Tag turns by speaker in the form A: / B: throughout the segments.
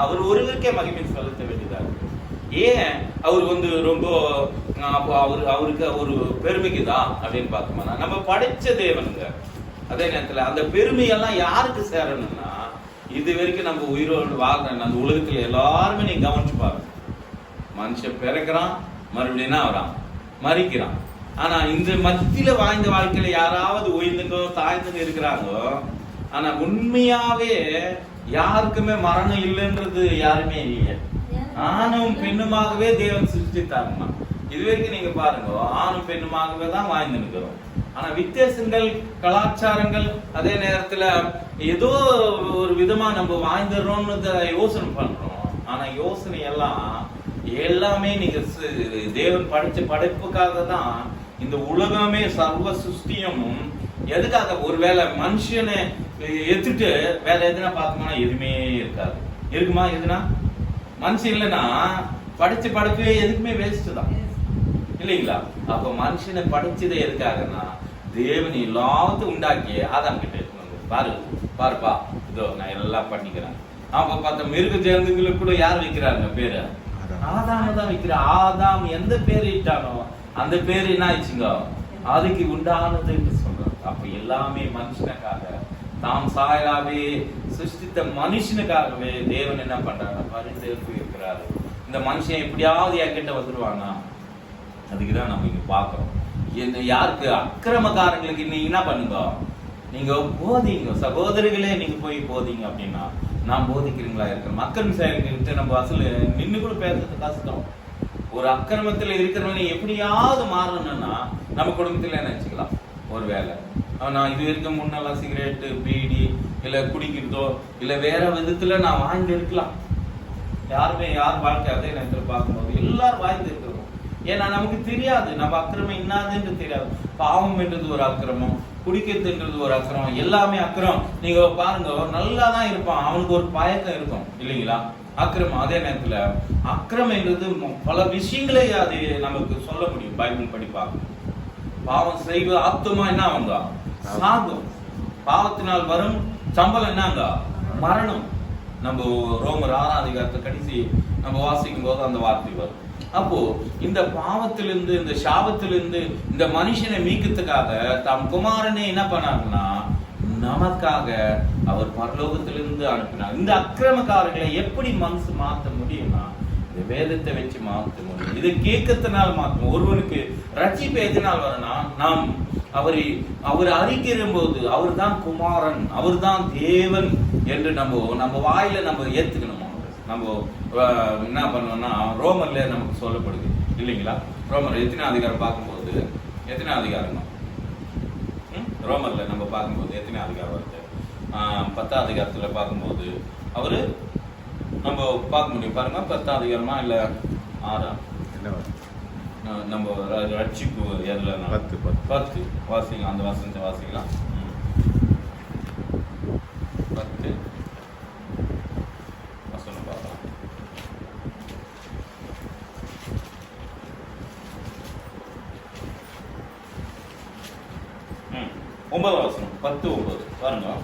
A: அவர் ஒருவருக்கே மகிமை செலுத்த வேண்டியதாக. ஏன் அவர் ரொம்ப அவருக்கு ஒரு பெருமைக்குதான் அப்படின்னு பார்த்தோம்னா, நம்ம படைச்ச தேவனுங்க. அதே நேரத்தில் அந்த பெருமையெல்லாம் யாருக்கு சேரணும்னா, இது வரைக்கும் நம்ம உயிரோடு வாழ்ற அந்த உலகத்துல எல்லாருமே நீங்க கவனிச்சு பாருங்க. மனுஷன் பிறக்கிறான், மறுபடியும் வரான், மறிக்கிறான். ஆனா இந்த மத்தியில வாழ்ந்த வாழ்க்கையில யாராவது உயர்ந்துட்டோ தாழ்ந்துட்டு இருக்கிறாங்களோ, ஆனா உண்மையாவே யாருக்குமே மரணம் இல்லைன்றது யாருமே இல்லை. ஆணும் பெண்ணுமாகவே தேவன் சிருஷ்டித்தாருமா. இது வரைக்கும் நீங்க பாருங்க, ஆணும் பெண்ணுமாகவே தான் வாழ்ந்து இருக்கிறோம். ஆனா வித்தியாசங்கள், கலாச்சாரங்கள், அதே நேரத்துல ஏதோ ஒரு விதமா நம்ம வாழ்ந்துடுறோம்னு யோசனை பண்றோம். ஆனா யோசனை எல்லாமே நீங்க தேவன் படைச்ச படைப்புக்காக தான். இந்த உலகமே சர்வ சிருஷ்டியும் எதுக்காக? ஒருவேளை மனுஷனை எடுத்துட்டு வேற எதுனா பார்த்தோம்னா எதுவுமே இருக்காது. இருக்குமா? எதுனா மனுஷன் இல்லைன்னா படிச்ச படைப்பே எதுக்குமே வேஸ்ட் தான், இல்லைங்களா? அப்ப மனுஷனை படிச்சதே எதுக்காகனா, தேவன் எல்லாத்தையும் உண்டாக்கி ஆதாம் கிட்ட பாருப்பா, இதோ நான் எல்லாம் பண்ணிக்கிறேன். அப்ப பார்த்த மிருக ஜந்துகளுக்கு கூட யார் வைக்கிறாங்க பேரு? ஆதாம தான் வைக்கிற. ஆதாம் எந்த பேர் இட்டானோ அந்த பேரு என்ன ஆயிடுச்சுங்க? அதுக்கு உண்டானது என்று சொல்றாங்க. அப்ப எல்லாமே மனுஷனுக்காக, தாம் சாயலாவே சிருஷ்டித்த மனுஷனுக்காகவே தேவன் என்ன பண்றாங்க? பரிந்தேற்பு இருக்கிறாரு. இந்த மனுஷன் எப்படியாவது என்கிட்ட வந்துருவானா? அதுக்குதான் நம்ம இங்க பாக்குறோம். யாருக்கு? அக்கிரமக்காரங்களுக்கு நீங்க என்ன பண்ணுங்க? நீங்க போதிங்க சகோதரிகளே, நீங்க போய் போதிங்க அப்படின்னா, நான் போதிக்கிறீங்களா இருக்கிற மக்கள் செயல்கிட்ட நம்ம அசல் நின்று கூட பேசுறது கஷ்டம். ஒரு அக்கிரமத்துல இருக்கிறவங்க எப்படியாவது மாறணும்னா நம்ம குடும்பத்துல என்ன வச்சுக்கலாம். ஒரு வேலை நான் இது வரைக்கும் முன்னெல்லாம் சிகரெட்டு, பீடி, இல்ல குடிக்கிறதோ இல்ல வேற விதத்துல நான் வாழ்ந்து இருக்கலாம். யார் வாழ்க்கை அதே நேரத்தில் பார்க்கும்போது எல்லாரும் வாழ்ந்து இருக்கிறோம். ஏன்னா நமக்கு தெரியாது நம்ம அக்கிரமம் என்னதுன்னு தெரியாது. பாவம் என்றது ஒரு அக்கிரமம், குடிக்கிறதுன்றது ஒரு அக்கிரமம், எல்லாமே அக்கிரம். நீங்க பாருங்க, நல்லா தான் இருப்பான், அவனுக்கு ஒரு பயக்கம் இருக்கும், இல்லைங்களா? அக்கிரமம். அதே நேரத்துல அக்கிரமம் என்றது பல விஷயங்களே அது நமக்கு சொல்ல முடியும். பைபிள் படிப்பாங்க. பாவம் செய்வ ஆத்துமா என்ன ஆகுங்க? சாகும். பாவத்தினால் வரும் சம்பளம் என்னங்க? மரணம். நம்ம ரோமர் 6ஆம் அதிகாரத்தை கடைசி நம்ம வாசிக்கும் போது அந்த வார்த்தை வரும். அப்போ இந்த பாவத்திலிருந்து, இந்த சாபத்திலிருந்து இந்த மனுஷனை மீட்கிறதுக்காக தாம் குமாரனை என்ன பண்ணாருன்னா, நமக்காக அவர் பரலோகத்திலிருந்து அனுப்பினார். இந்த அக்கிரமக்காரர்களை எப்படி மனசு மாற்ற முடியும்னா, இந்த வேதத்தை வச்சு மாற்ற முடியும். இதை கேட்கறதுனால மாற்ற. ஒருவனுக்கு ரட்சிப்பு எதனால் வரனா, நாம் அவர் அறிக்கிற போது அவர் தான் குமாரன், அவர் தான் தேவன் என்று நம்ம வாயில நம்ம ஏத்துக்கணும். நம்ம என்ன பண்ணோம்னா, ரோமர்ல நமக்கு சொல்லப்படுது, இல்லைங்களா? ரோமர் எத்தனை அதிகாரம் பார்க்கும்போது, எத்தனை அதிகாரம் ரோமர்ல நம்ம பார்க்கும்போது எத்தனை அதிகாரம் வருது? 10ஆம் அதிகாரத்துல பார்க்கும்போது அவரு நம்ம பார்க்க முடியும். பாருங்க, 10ஆம் அதிகாரமா இல்ல 6ஆம்? நம்ம ரட்சிப்பு எதுல? 10 வாசிக்கலாம். அந்த வசனத்தை வாசிக்கலாம். 10 வசனம் பார்க்கலாம். 9 వచనం 10:9 పారుగా.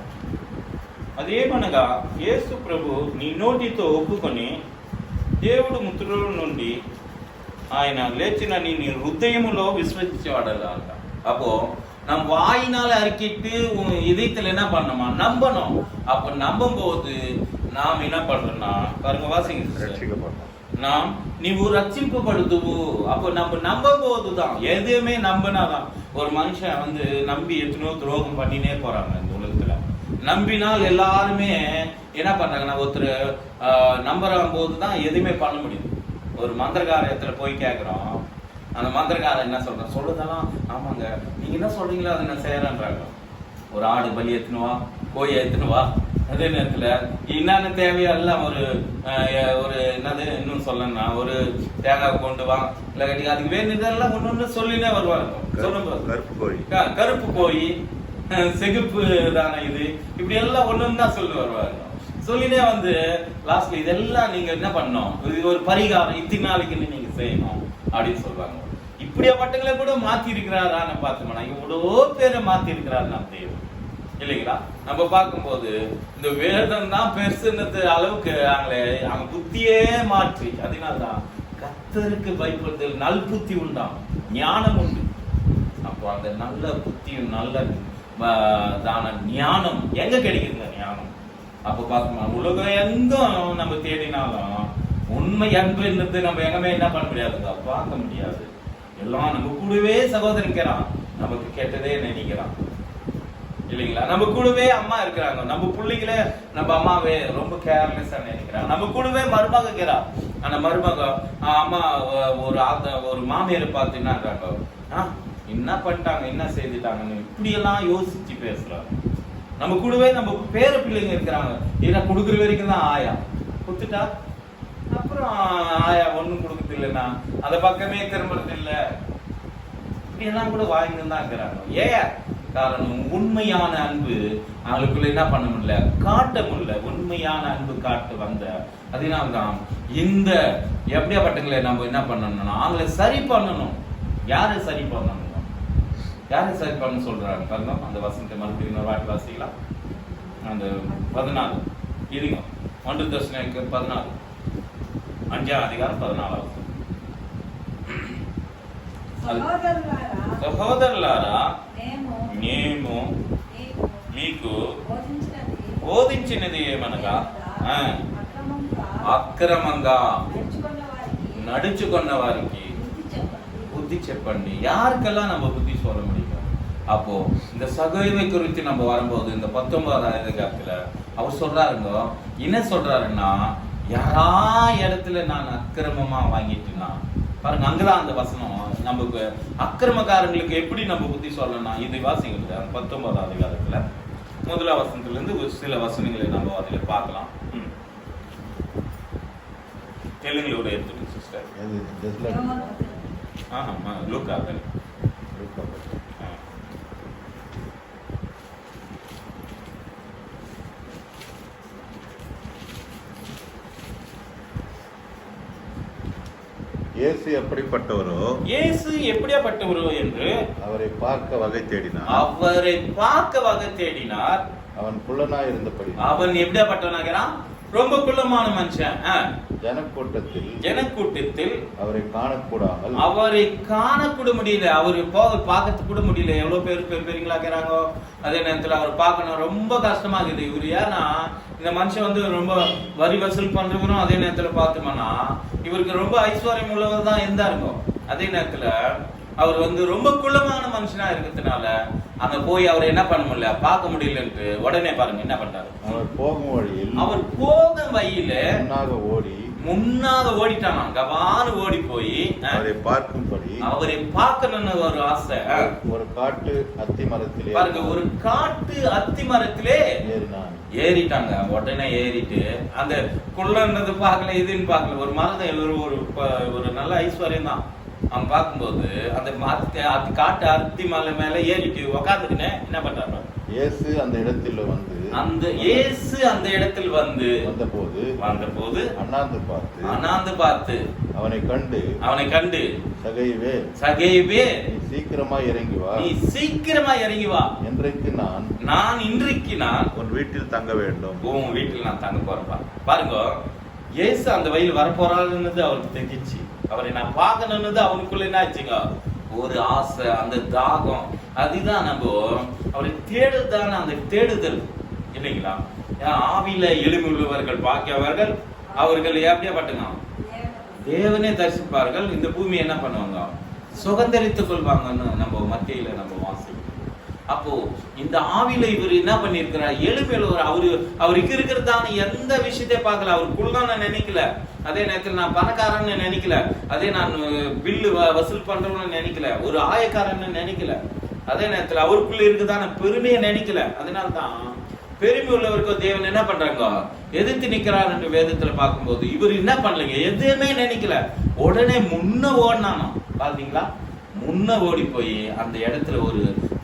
A: అదేమనగా యేసు ప్రభు నీ నోటితో ఒప్పుకొని దేవుడు మృతుల నుండి ఆయన లేచినని నీ హృదయములో விசுவாசிச்சவாடலாக. அப்போ நம் வாயினால அறிக்கிட்டு இதயத்துல என்ன பண்ணணுமா? நம்பணும். அப்ப நம்பும் போது நாம் என்ன பண்றோம்னா, பாருங்க வாசிங்க, நாம் நீவு ரட்சிக்கப்படுதுவு. அப்போ நம்ம நம்பும் போதுதான், எதுவுமே நம்பினாதான். ஒரு மனுஷன் நம்பி எத்தனையோ துரோகம் பண்ணினே போறாங்க இந்த உலகத்துல. நம்பினால் எல்லாருமே என்ன பண்றாங்கன்னா, ஒருத்தர் நம்புற போதுதான் எதுவுமே பண்ண முடியும். ஒரு மந்திரகாரத்துல போய் கேட்கிறோம், அந்த மந்திரகாரன் என்ன சொல்றான்? சொல்றதெல்லாம் ஆமாங்க, நீங்க என்ன சொல்றீங்களோ அதை நான் செய்யறேன்றாங்க. ஒரு ஆடு பலி ஏத்துனுவா, கோழி ஏத்துனுவா. அதே நேரத்துல என்னென்ன தேவையோ எல்லாம் ஒரு என்னது இன்னும் சொல்லணும்னா, ஒரு தேங்காய் கொண்டு வா, இல்ல அதுக்கு வேண்டியதெல்லாம் ஒண்ணு சொல்லினே வருவாங்க. சொல்லுங்க, கருப்பு கோழி, செகுப்பு தானே இது, இப்படி எல்லாம் ஒண்ணு தான் சொல்லி வருவாங்க. சொல்லினே லாஸ்ட்ல இதெல்லாம் நீங்க என்ன பண்ணணும், இது ஒரு பரிகாரம், இத்தனை நாளைக்கு நீங்க செய்யணும் அப்படின்னு சொல்றாங்க. இப்படியா பட்டங்களை கூட மாத்தி இருக்கிறாரான்னு பார்த்தோம்னா, இவ்வளோ பேரை மாத்தி இருக்கிறாரு நம்ம தேவன். இல்லைங்களா? நம்ம பார்க்கும்போது இந்த வேதம் தான் பெருசுன்றது அளவுக்கு அவங்க புத்தியே மாற்றி, அதனால்தான் கர்த்தருக்கு பயப்படுதல் நல் புத்தி உண்டாம், ஞானம் உண்டு. அப்போ அந்த நல்ல புத்தியும் நல்ல தான ஞானம் எங்க கிடைக்குதுங்க? ஞானம் அப்ப பார்க்கணும். உலகம் எங்கும் நம்ம தேடினாலும் உண்மை அன்பு என்னது நம்ம எங்கமே என்ன பண்ண முடியாதுங்க, பார்க்க முடியாது. எல்லாம் நம்ம கூடவே சகோதரிக்கிறான், நமக்கு கெட்டதே நினைக்கிறான், இல்லைங்களா? நம்ம கூடவே அம்மா இருக்கிறாங்க, நம்ம பிள்ளைங்களே நம்ம அம்மாவே ரொம்ப கேர்லெஸ்ஸா நினைக்கிறாங்க. நம்ம கூடவே மருமக இருக்கிறா, அந்த மருமக அம்மா ஒரு மாமியாரை பார்த்து என்ன பண்ணிட்டாங்க, என்ன செய்துட்டாங்கன்னு இப்படி எல்லாம் யோசிச்சு பேசுறாங்க. நம்ம கூடவே நம்ம பேர பிள்ளைங்க இருக்கிறாங்க, ஏன்னா கொடுக்குற வரைக்கும் தான் ஆயா குத்துட்டா, அப்புறம் ஆயா ஒண்ணும் கொடுக்குறது இல்லைன்னா அந்த பக்கமே திரும்புறது இல்லை, இப்படி எல்லாம் கூட வாங்கிட்டு தான் இருக்கிறாங்க. ஏன் காரணம்? உண்மையான அன்பு அவங்களுக்குள்ள என்ன பண்ண முடியல, காட்ட முடியல. உண்மையான அன்பு காட்ட வந்த அதனால்தான் இந்த எப்படியாப்பட்டங்களை நம்ம என்ன பண்ணணும்னா அவங்களை சரி பண்ணணும். யாரை சரி பண்ணணும்? யாரை சரி பண்ண சொல்றாங்க பாருங்க. அந்த வசனத்தை மறுபடியும் இன்னொரு வாட்டி வாசிக்கலாம். அந்த 14 இருங்க, 1 தெசலோனிக்கர் 14 5ஆம் அதிகாரம் 14. సహోదరులారా మేము మీకు బోధించినది ఏమనగా అక్రమంగా నడుచుకున్న వారికి புத்தி చెప్పండి. யாருக்கெல்லாம் நம்ம புத்தி சொல்ல முடியும்? அப்போ இந்த சகைவை குறித்து நம்ம வரும்போது இந்த 19ஆவது அதிகாரத்துல அவர் சொல்றாருங்க, என்ன சொல்றாருன்னா, யாரா இடத்துல நான் அக்கிரமமா வாங்கிட்டேன்னா பாருங்க, அங்கதான் அந்த வசனம் நமக்கு அக்கிரமக்காரங்களுக்கு எப்படி நம்ம புத்தி சொல்லணும். இது வாசிங்க 19ஆவது அதிகாரத்துல முதலாம் வசனத்துல இருந்து ஒரு சில வசனங்களை நம்ம அதுல பார்க்கலாம். தெலுங்குல ஒரு எடுத்துட்டு சிஸ்டர். லூக்கா
B: இயேசு எப்படிப்பட்டவரோ
A: என்று
B: அவரை பார்க்க வகை தேடினார். அவன் குள்ளனாய் இருந்தபடி.
A: அவன் எப்படியாப்பட்டவனாகிறான்? ரொம்ப குள்ளமான மனுஷன். ஜனக்கூட்டத்தில் அவரை காணக்கூட முடியல, அவரு பார்க்கறது கூட முடியல. எவ்வளவு பேர் பெரியங்களாக்கிறாங்க. அதே நேரத்துல அவர் பார்க்கணும் ரொம்ப கஷ்டமா இருக்குது. இவரு ஏன்னா இந்த மனுஷன் ரொம்ப வரி வசூல் பண்றவரும் அதே நேரத்துல பார்த்தோம்னா இவருக்கு ரொம்ப ஐஸ்வர்யம் உள்ளவர் தான் இருந்தாருங்க. அதே நேரத்துல அவர் ரொம்ப குள்ளமான மனுஷனா இருக்கிறதுனால அங்க போய் அவர் என்ன பண்ண முடியல, பார்க்க முடியலன்ட்டு உடனே பாருங்க என்ன பண்றாரு. அவர் போகும் வழியில முன்னாக ஓடிட்டானா, கவான்னு ஓடி போய் அவரை பார்க்கணும்னு ஒரு ஆசை.
B: ஒரு காட்டு அத்தி மரத்திலே
A: பாருங்க, ஒரு காட்டு அத்தி மரத்திலே ஏறிட்டாங்க. உடனே ஏறிட்டு அந்த குள்ளன்றது பார்க்கல, இதுன்னு பார்க்கல, ஒரு மரத்தை ஒரு நல்ல ஐஸ்வர்யம் தான். அவன் பார்க்கும்போது அந்த காட்டு அத்தி மலை மேல ஏறிட்டு உக்காந்துக்கினே என்ன பண்றாங்க.
B: இயேசு அந்த இடத்தில் வந்தபோது அண்ணாந்து பார்த்து அவனை கண்டு சகைவே நீ சீக்கிரமா இறங்கி வா. இன்றைக்கு நான் உன் வீட்டில் தங்க வேண்டும்.
A: உன் வீட்டில் நான் தங்க போறப்பா. பாருங்க, இயேசு அந்த வழியில் வரப்போறாருன்னு அவருக்கு தெரிஞ்சிச்சு. அவரை நான் பார்க்கணும்னு அவனுக்குள்ள என்ன ஆச்சுங்க, ஒரு ஆசை, அந்த தாகம். அதுதான் நம்ம அவரை தேடுதான அந்த தேடுதல் இல்லைங்களா? ஆவியில எளிமை உள்ளவர்கள் பாக்கியவர்கள், அவர்கள் எப்படியாப்பட்டுங்க தேவனே தரிசிப்பார்கள். இந்த பூமி என்ன பண்ணுவாங்க, சுதந்திரித்துக் கொள்வாங்கன்னு நம்ம மத்தியில நம்ம வாசிக்கிறோம். அப்போ இந்த ஆவியில இவர் என்ன பண்ணிருக்கிறார், எளிமையுள்ளவர். அவருக்கு இருக்கிறதான எந்த விஷயத்தை பார்க்கல. அவருக்குள்ள நினைக்கல, அதே நேரத்தில் நான் பணக்காரன்னு நினைக்கல, அதே நான் பில்லு வசூல் பண்றவன்னு நினைக்கல, ஒரு ஆயக்காரன்னு நினைக்கல, அதே நேரத்தில் அவருக்குள்ள இருக்குதான பெருமையை நினைக்கல. அதனால்தான் பெருமை உள்ளவருக்கு தேவன் என்ன பண்றாங்க, எதிர்த்து நிக்கிறார் என்று வேதத்துல பார்க்கும்போது இவர் என்ன பண்ணலைங்க, எதுவுமே நினைக்கல. உடனே முன்ன ஓடினானோ பாத்தீங்களா, முன்ன ஓடி போய் அந்த இடத்துல ஒரு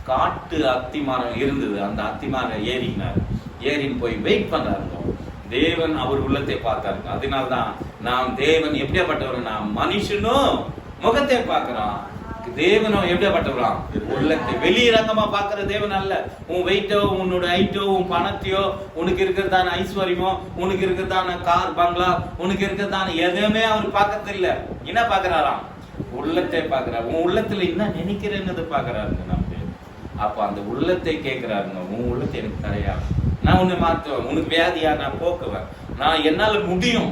A: காட்டு அத்தி மரம் இருந்தது. அந்த அத்தி மரம் ஏறின்னு போய் வெயிட் பண்றாருங்க. தேவன் அவர் உள்ளத்தை பார்த்தாருங்க. அதனால்தான் நாம் தேவன் எப்படியாப்பட்டவர், நாம் மனுஷனும் முகத்தை பார்க்கிறான், தேவனும் எப்படிப்பட்டவராம்? உள்ளத்தை வெளிரங்கமா பாக்குற தேவன் அல்ல. உன் வெயிட்டோ, உன்னோட ஹைட்டோ, உன் பணத்தையோ, உனக்கு இருக்கிறதான ஐஸ்வர்யமோ, உனக்கு இருக்கிறதான கார் பங்களா, உனக்கு இருக்கிறதான எதுவுமே அவர் பார்க்கறது இல்ல. என்ன பாக்குறாராம்? உள்ளத்தை பாக்குறாரு. உன் உள்ளத்துல என்ன நினைக்கிறேன்னு பாக்குறாருங்க நம்ம. அப்ப அந்த உள்ளத்தை கேட்கிறாருங்க. உன் உள்ளத்தை எனக்கு தரையா, நான் உன்னை மாத்துவேன். உனக்கு வியாதியா நான் போக்குவேன். நான் என்னால முடியும்,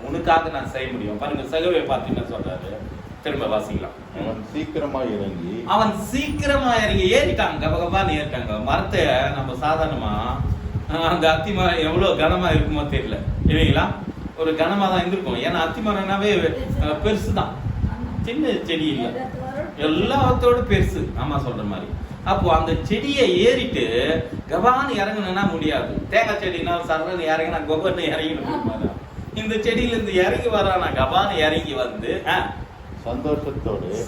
A: உனக்காக நான் செய்ய முடியும். பாருங்க சகவே பார்த்தீங்கன்னா சொல்றாரு. திரும்ப வாசிக்கலாம்.
B: அவன் சீக்கிரமா இறங்கி
A: ஏறிட்டாங்க. கபகபான்னு ஏறிட்டாங்க. மரத்தை நம்ம சாதாரணமா அந்த அத்தி மரம் எவ்வளவு கனமா இருக்குமோ தெரியல இல்லைங்களா? ஒரு கனமா தான் இருந்திருக்கும். ஏன்னா அத்தி மரம்னாவே பெருசுதான், சின்ன செடி இல்லை, எல்லாத்தோட பெருசு. ஆமா சொல்ற மாதிரி. அப்போ அந்த செடியை ஏறிட்டு கபான்னு இறங்கணும்னா முடியாது. தேங்காய் செடினா சரணு இறங்கினா கொபன்னு இறங்கிட்டு, இந்த செடியில இருந்து இறங்கி வரானா கபான்னு இறங்கி வந்து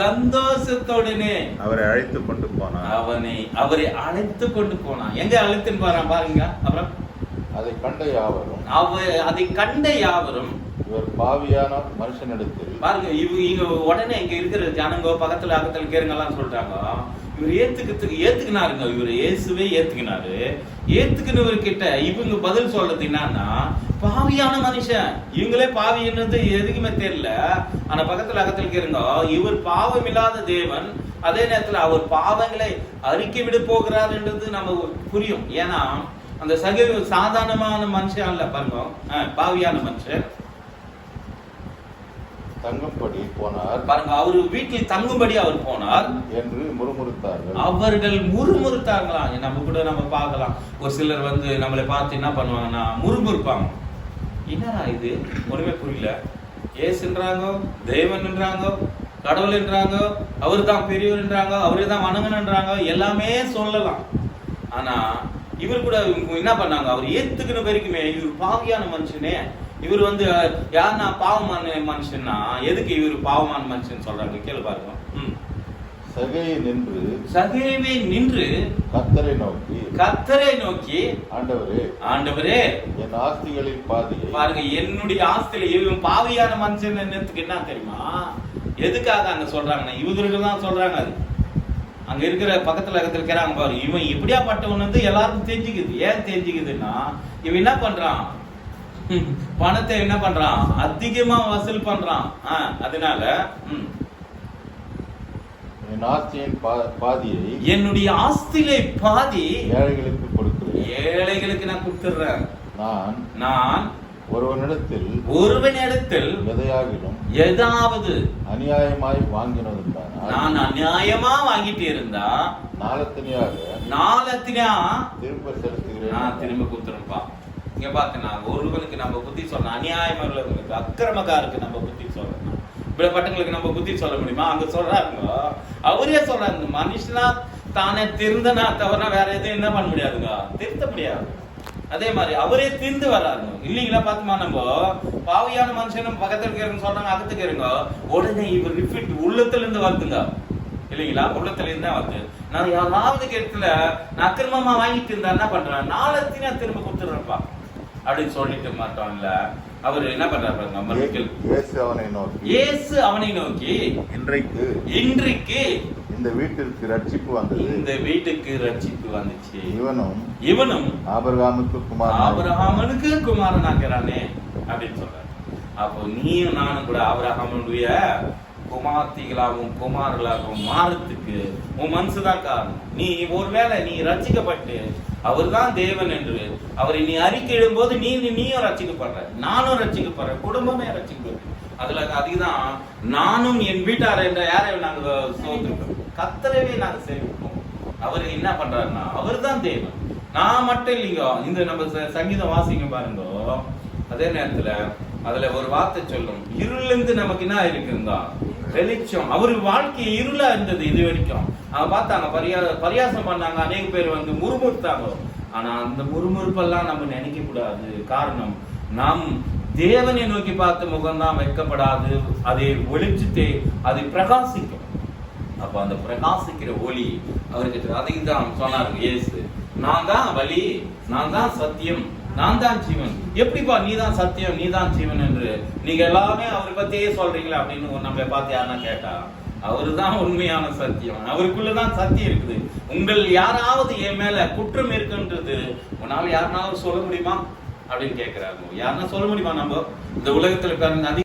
A: சந்தோஷத்தோடனே
B: அவரை அழைத்து கொண்டு போனான்.
A: அவரை அழைத்து கொண்டு போனான். எங்க அழைத்துன்னு போறான் பாருங்க. அப்புறம்
B: அதை
A: கண்ட யாவரும்
B: இவர் பாவியான மனுஷனிடத்தில்
A: பாருங்க. இங்க உடனே இங்க இருக்கிற ஜனங்க பக்கத்துல அக்கத்துல கேருங்கெல்லாம் சொல்றாங்க, இவர் ஏத்துக்கினாருங்க. இவர் இயேசுவே ஏத்துக்கினாரு. ஏத்துக்கினவர்கிட்ட இவங்க பதில் சொல்றது என்னன்னா, பாவியான மனுஷன். இவங்களே பாவின்றது எதுக்குமே தெரியல. ஆனா பக்கத்துல அக்கத்துல கேருங்க, இவர் பாவம் இல்லாத தேவன், அதே நேரத்துல அவர் பாவங்களை அறிக்கை விட போகிறாருன்றது நம்ம புரியும். ஏன்னா அந்த சாதாரணமான மனுஷன் அல்ல. பாருங்க, பாவியான மனுஷன்
B: தங்கும்படி போனார்.
A: பாருங்க, அவரு வீட்டில் தங்கும்படி அவர் போனார்
B: என்று முறுமுறுத்தார்கள்.
A: அவர்கள் முறுமுறுத்தார்களாம். நம்ம கூட நம்ம பார்க்கலாம். ஒரு சிலர் வந்து நம்மளை பார்த்து என்ன பண்ணுவாங்கன்னா முறுமுறுப்பாங்க. என்னடா இது ஒண்ணுமே புரியல. ஏசுன்றாங்க, தேவன்ன்றாங்க, கடவுள் என்றாங்க, அவரு தான் பெரியவர் என்றாங்க, அவரு தான் வணங்கன்றாங்க, எல்லாமே சொல்லலாம். ஆனா இவர் கூட என்ன பண்ணாங்க, அவர் ஏத்துக்கிற வரைக்குமே இவர் பாவியான மனுஷனே, இவர் வந்து யாருன்னா பாவமான மனுஷன்னா எதுக்கு இவர் பாவமான மனுஷன் சொல்றாங்க கேளு பாருங்க.
B: சகையை நின்று கர்த்தரை நோக்கி ஆண்டவரே என் ஆஸ்திகளின் பாதியை
A: பாருங்க, என்னுடைய ஆஸ்தியில இவன் பாவியான மனுஷன் என்னத்துக்கு என்ன தெரியுமா? எதுக்காக அங்க சொல்றாங்கன்னா இவர்கள் தான் சொல்றாங்க. அது அங்க இருக்கிற பக்கத்துல இருக்கிறாங்க பாரு, இவன் இப்படியா பட்டவன் வந்து எல்லாருக்கும் தெரிஞ்சுக்குது. ஏன் தெரிஞ்சுக்குதுன்னா இவன் என்ன பண்றான், பணத்தை என்ன பண்றான், அதிகமா வசூல் பண்றான். அதனால என்னுடைய ஆஸ்தியிலே பாதி ஏழைகளுக்கு நான் கொடுத்துடுறேன். நான் ஒருவனிடத்தில் ஏதாவது
B: அநியாயமாய் வாங்கினதுதான்
A: நான் அநியாயமா வாங்கிட்டு இருந்தா நாளத்தினா
B: திரும்ப செலுத்துகிறேன்,
A: நான் திரும்ப கொடுத்துருப்பா. இங்க பாத்தீங்கன்னா ஒருவனுக்கு நம்ம புத்தி சொல்லணும், அநியாயமா உள்ளவங்களுக்கு, அக்கிரமக்காருக்கு நம்ம புத்தி சொல்லணும். இப்படிப்பட்டவங்களுக்கு நம்ம புத்தி சொல்ல முடியுமா? அங்க சொல்றாங்க, அவரே சொல்றாங்க, மனுஷனா தானே திருந்தனா தவிர வேற எதுவும் என்ன பண்ண முடியாதுங்க, திருத்த முடியாது. அதே மாதிரி அவரே திருந்து வராருங்க இல்லீங்களா? பாத்துமா, நம்ம பாவியான மனுஷனும் பக்கத்துல இருக்கிறவங்க சொல்றாங்க, அகத்துக்கு இருங்க, உடனே இவர் ரிப்பீட் உள்ளத்துல இருந்து வருதுங்க இல்லீங்களா? உள்ளத்துல இருந்து தான் வருது. நான் யாராவது இடத்துல நான் அக்கிரமமா வாங்கிட்டு இருந்தா என்ன பண்றேன், நாளத்தினா திரும்ப கொடுத்துடுறப்பா அப்படின்னு சொல்லிட்டு மாட்டோம். இல்ல அவர் என்ன பண்றாரு, இயேசு அவனை நோக்கி இன்றைக்கு
B: இந்த வீட்டிற்கு ரட்சிப்பு வந்தது,
A: இந்த வீட்டுக்கு ரட்சிப்பு வந்துச்சு,
B: இவனும் ஆபிரகாமுக்கு
A: குமாரனாகிறானே அப்படின்னு சொல்றாரு. அப்போ நீயும் நானும் கூட ஆபிரகாமுடைய குமார்த்திகளாகவும் குமாரர்களாகவும் மாறத்துக்கு உன் மனசுதான் காரணம். நீ ஒருவேளை நீ ரட்சிக்கப்பட்டு அவர் தான் தேவன் என்று அவரை நீ அறிக்கையிடும் போது நீயும் ரட்சிக்கப்படுற, நானும் ரட்சிக்கப்படுற, குடும்பமே ரட்சிக்கப்படுற. அதுல அதுதான் நானும் என் வீட்டார் என்ற யாரை நாங்க சோதரிப்போம், கர்த்தரவே நாங்க சேவிப்போம். அவர் என்ன பண்றாருன்னா அவர் தான் தேவன், நான் மட்டும் இல்லைங்க. இந்த நம்ம சங்கீதம் வாசிக்க பாருங்க, அதே நேரத்துல அதுல ஒரு வார்த்தை சொல்லும், இருளிலிருந்து நமக்கு என்ன இருக்குங்க, வெளிச்சம். அவரு வாழ்க்கை இருளா இருந்தது இது வரைக்கும். அவங்க பார்த்தாங்க, பரியாசம் பண்ணாங்க, அநேக பேர் வந்து முறுமுறுத்தாங்க. ஆனா அந்த முறுமுறுப்பெல்லாம் நம்ம நினைக்க கூடாது. காரணம், நாம் தேவனை நோக்கி பார்த்த முகம்தான் வைக்கப்படாது, அதை வெளிச்சத்தை அது பிரகாசிக்கும். அப்ப அந்த பிரகாசிக்கிற ஒளி அவருக்கு அதையும் தான் சொன்னாரு இயேசு, நான் தான் வழி, நான் தான் சத்தியம், நான் தான் ஜீவன். எப்படிப்பா நீ தான் சத்தியம், நீ தான் ஜீவன் என்று நீங்க எல்லாமே அவரை பத்தியே சொல்றீங்களா அப்படின்னு நம்ம பார்த்து யாருன்னா கேட்டா, அவருதான் உண்மையான சத்தியம். அவருக்குள்ளதான் சத்தியம் இருக்குது. உங்கள் யாராவது என் மேல குற்றம் இருக்குன்றது உன்னால யாருனாலும் சொல்ல முடியுமா அப்படின்னு கேட்கிறாரு. யாருன்னா சொல்ல முடியுமா? நம்ம இந்த உலகத்துல பாருங்க,